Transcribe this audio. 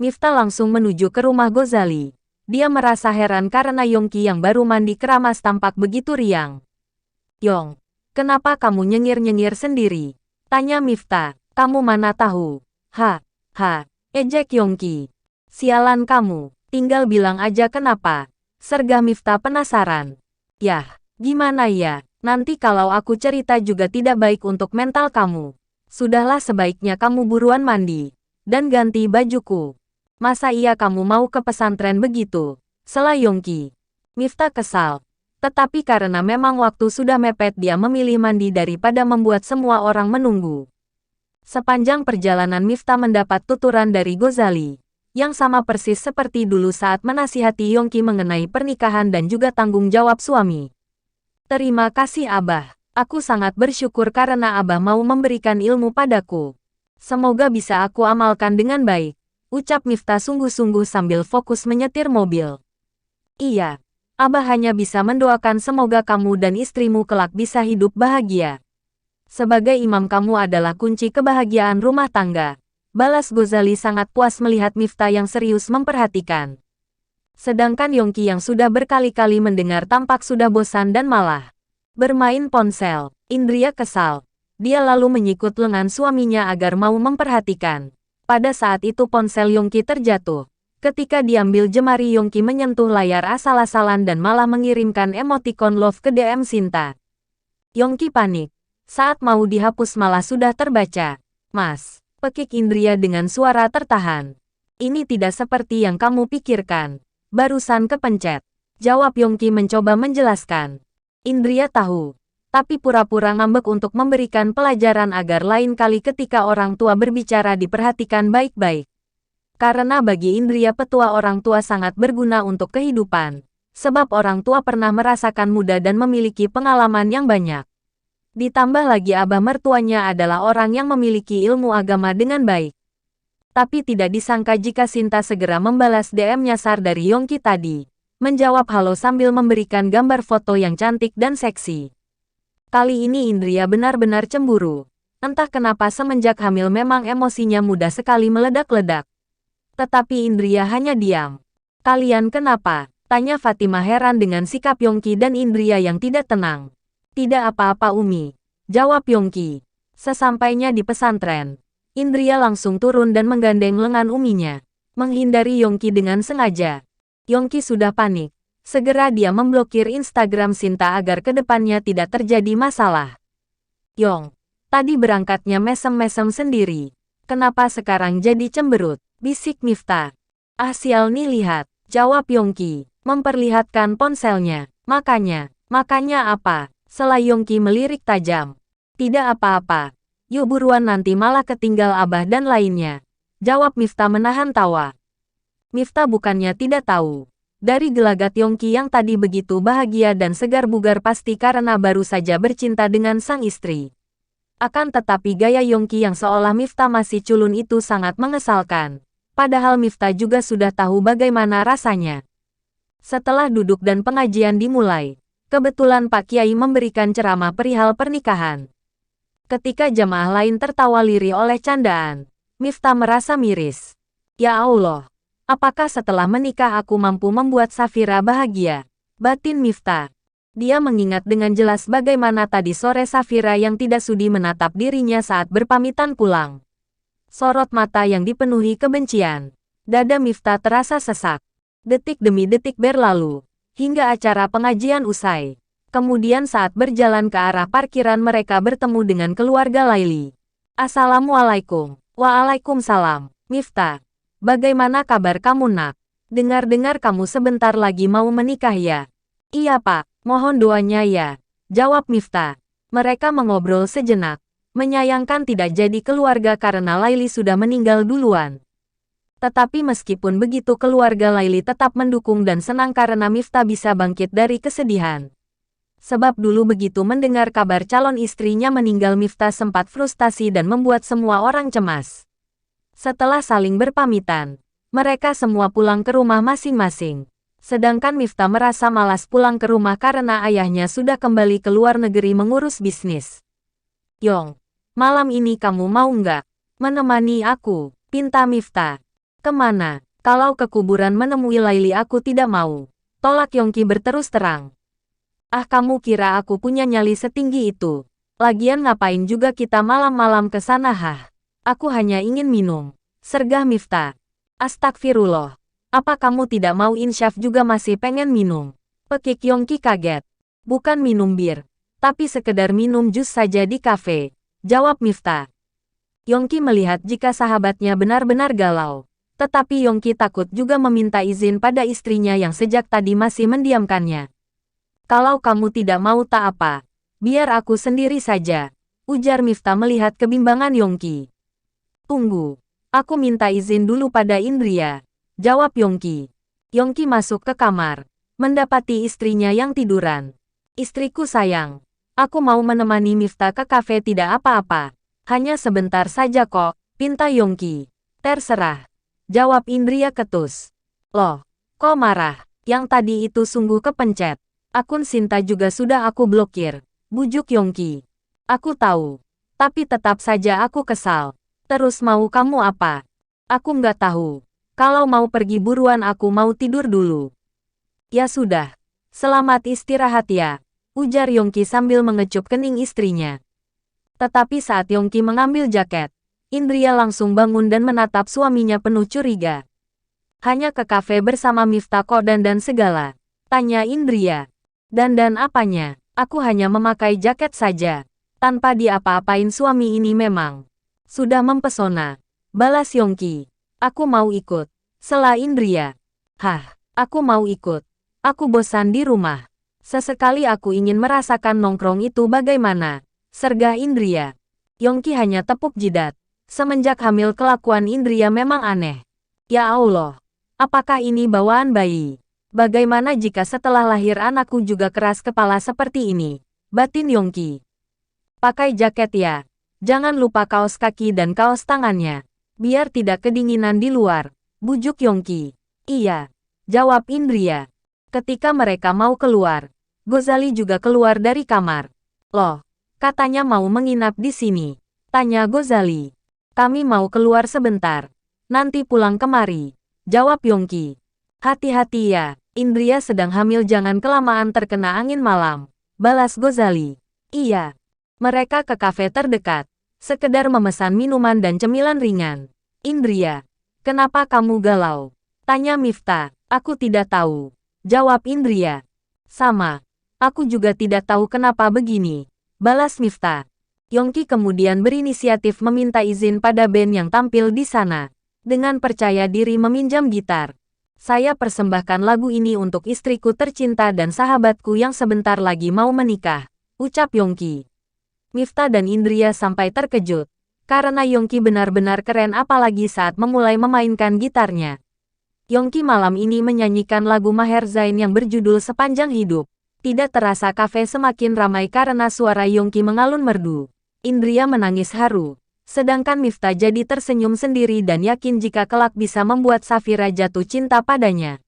Miftah langsung menuju ke rumah Ghazali. Dia merasa heran karena Yongki yang baru mandi keramas tampak begitu riang. "Yong, kenapa kamu nyengir-nyengir sendiri?" tanya Miftah. "Kamu mana tahu?" Ha, ejek Yongki. "Sialan kamu, tinggal bilang aja kenapa," sergah Miftah penasaran. "Yah, gimana ya, nanti kalau aku cerita juga tidak baik untuk mental kamu. Sudahlah sebaiknya kamu buruan mandi dan ganti bajuku." "Masa iya kamu mau ke pesantren begitu?" sela Yongki. Miftah kesal. Tetapi karena memang waktu sudah mepet dia memilih mandi daripada membuat semua orang menunggu. Sepanjang perjalanan Miftah mendapat tuturan dari Ghazali, yang sama persis seperti dulu saat menasihati Yongki mengenai pernikahan dan juga tanggung jawab suami. "Terima kasih Abah, aku sangat bersyukur karena Abah mau memberikan ilmu padaku. Semoga bisa aku amalkan dengan baik," ucap Miftah sungguh-sungguh sambil fokus menyetir mobil. "Iya, Abah hanya bisa mendoakan semoga kamu dan istrimu kelak bisa hidup bahagia. Sebagai imam kamu adalah kunci kebahagiaan rumah tangga," balas Ghazali sangat puas melihat Miftah yang serius memperhatikan. Sedangkan Yongki yang sudah berkali-kali mendengar tampak sudah bosan dan malah bermain ponsel. Indria kesal. Dia lalu menyikut lengan suaminya agar mau memperhatikan. Pada saat itu ponsel Yongki terjatuh. Ketika diambil jemari Yongki menyentuh layar asal-asalan dan malah mengirimkan emotikon love ke DM Sinta. Yongki panik. Saat mau dihapus malah sudah terbaca. "Mas," pekik Indria dengan suara tertahan. "Ini tidak seperti yang kamu pikirkan. Barusan kepencet," jawab Yongki mencoba menjelaskan. Indria tahu, tapi pura-pura ngambek untuk memberikan pelajaran agar lain kali ketika orang tua berbicara diperhatikan baik-baik. Karena bagi Indria petua orang tua sangat berguna untuk kehidupan. Sebab orang tua pernah merasakan muda dan memiliki pengalaman yang banyak. Ditambah lagi abah mertuanya adalah orang yang memiliki ilmu agama dengan baik. Tapi tidak disangka jika Sinta segera membalas DM nyasar dari Yongki tadi. Menjawab halo sambil memberikan gambar foto yang cantik dan seksi. Kali ini Indria benar-benar cemburu. Entah kenapa semenjak hamil memang emosinya mudah sekali meledak-ledak. Tetapi Indria hanya diam. "Kalian kenapa?" tanya Fatimah heran dengan sikap Yongki dan Indria yang tidak tenang. "Tidak apa-apa Umi," jawab Yongki. Sesampainya di pesantren, Indria langsung turun dan menggandeng lengan Uminya. Menghindari Yongki dengan sengaja. Yongki sudah panik. Segera dia memblokir Instagram Sinta agar kedepannya tidak terjadi masalah. "Yong, tadi berangkatnya mesem-mesem sendiri. Kenapa sekarang jadi cemberut?" bisik Miftah. "Ah sial nih lihat," jawab Yongki, memperlihatkan ponselnya. Makanya apa?" sela Yongki melirik tajam. "Tidak apa-apa. Yuk buruan nanti malah ketinggal abah dan lainnya," jawab Miftah menahan tawa. Miftah bukannya tidak tahu. Dari gelagat Yongki yang tadi begitu bahagia dan segar bugar pasti karena baru saja bercinta dengan sang istri. Akan tetapi gaya Yongki yang seolah Miftah masih culun itu sangat mengesalkan. Padahal Miftah juga sudah tahu bagaimana rasanya. Setelah duduk dan pengajian dimulai, kebetulan Pak Kiai memberikan ceramah perihal pernikahan. Ketika jamaah lain tertawa lirih oleh candaan, Miftah merasa miris. "Ya Allah, apakah setelah menikah aku mampu membuat Safira bahagia?" batin Miftah. Dia mengingat dengan jelas bagaimana tadi sore Safira yang tidak sudi menatap dirinya saat berpamitan pulang. Sorot mata yang dipenuhi kebencian. Dada Miftah terasa sesak. Detik demi detik berlalu, hingga acara pengajian usai. Kemudian saat berjalan ke arah parkiran mereka bertemu dengan keluarga Laili. "Assalamualaikum." "Waalaikumsalam. Miftah, bagaimana kabar kamu nak? Dengar-dengar kamu sebentar lagi mau menikah ya?" "Iya Pak, mohon doanya ya," jawab Miftah. Mereka mengobrol sejenak. Menyayangkan tidak jadi keluarga karena Laili sudah meninggal duluan. Tetapi meskipun begitu keluarga Laili tetap mendukung dan senang karena Miftah bisa bangkit dari kesedihan. Sebab dulu begitu mendengar kabar calon istrinya meninggal Miftah sempat frustasi dan membuat semua orang cemas. Setelah saling berpamitan, mereka semua pulang ke rumah masing-masing. Sedangkan Miftah merasa malas pulang ke rumah karena ayahnya sudah kembali ke luar negeri mengurus bisnis. "Yong, malam ini kamu mau nggak menemani aku?" pinta Miftah. Kemana? Kalau ke kuburan menemui Laili aku tidak mau. Tolak Yongki berterus terang. Ah, kamu kira aku punya nyali setinggi itu? Lagian ngapain juga kita malam-malam ke sana? Hah? Aku hanya ingin minum. Sergah Miftah. Astagfirullah. Apa kamu tidak mau insyaf juga masih pengen minum? Pekik Yongki kaget. Bukan minum bir, tapi sekedar minum jus saja di kafe, jawab Miftah. Yongki melihat jika sahabatnya benar-benar galau. Tetapi Yongki takut juga meminta izin pada istrinya yang sejak tadi masih mendiamkannya. Kalau kamu tidak mau tak apa, biar aku sendiri saja, ujar Miftah melihat kebimbangan Yongki. Tunggu, aku minta izin dulu pada Indria, jawab Yongki. Yongki masuk ke kamar, mendapati istrinya yang tiduran. Istriku sayang, aku mau menemani Miftah ke kafe tidak apa-apa. Hanya sebentar saja kok, pinta Yongki. Terserah, jawab Indria ketus. Loh, kok marah? Yang tadi itu sungguh kepencet. Akun Sinta juga sudah aku blokir, bujuk Yongki. Aku tahu, tapi tetap saja aku kesal. Terus mau kamu apa? Aku nggak tahu. Kalau mau pergi buruan aku mau tidur dulu. Ya sudah, selamat istirahat ya, ujar Yongki sambil mengecup kening istrinya. Tetapi saat Yongki mengambil jaket, Indria langsung bangun dan menatap suaminya penuh curiga. Hanya ke kafe bersama Miftah kok dandan segala? Tanya Indria. Dandan apanya? Aku hanya memakai jaket saja. Tanpa diapa-apain suami ini memang sudah mempesona. Balas Yongki. Aku mau ikut. Sela Indria. Hah, aku mau ikut. Aku bosan di rumah. Sesekali aku ingin merasakan nongkrong itu bagaimana? Sergah Indria. Yongki hanya tepuk jidat. Semenjak hamil kelakuan Indria memang aneh. Ya Allah, apakah ini bawaan bayi? Bagaimana jika setelah lahir anakku juga keras kepala seperti ini? Batin Yongki. Pakai jaket ya. Jangan lupa kaos kaki dan kaos tangannya. Biar tidak kedinginan di luar. Bujuk Yongki. Iya, jawab Indria. Ketika mereka mau keluar, Gozali juga keluar dari kamar. Loh, katanya mau menginap di sini. Tanya Gozali. Kami mau keluar sebentar. Nanti pulang kemari. Jawab Yongki. Hati-hati ya, Indria sedang hamil jangan kelamaan terkena angin malam. Balas Gozali. Iya. Mereka ke kafe terdekat. Sekedar memesan minuman dan cemilan ringan. Indria. Kenapa kamu galau? Tanya Miftah. Aku tidak tahu. Jawab Indria. Sama. Aku juga tidak tahu kenapa begini. Balas Miftah. Yongki kemudian berinisiatif meminta izin pada band yang tampil di sana. Dengan percaya diri meminjam gitar. Saya persembahkan lagu ini untuk istriku tercinta dan sahabatku yang sebentar lagi mau menikah. Ucap Yongki. Miftah dan Indria sampai terkejut. Karena Yongki benar-benar keren apalagi saat memulai memainkan gitarnya. Yongki malam ini menyanyikan lagu Maher Zain yang berjudul Sepanjang Hidup. Tidak terasa kafe semakin ramai karena suara Yongki mengalun merdu. Indria menangis haru. Sedangkan Miftah jadi tersenyum sendiri dan yakin jika kelak bisa membuat Safira jatuh cinta padanya.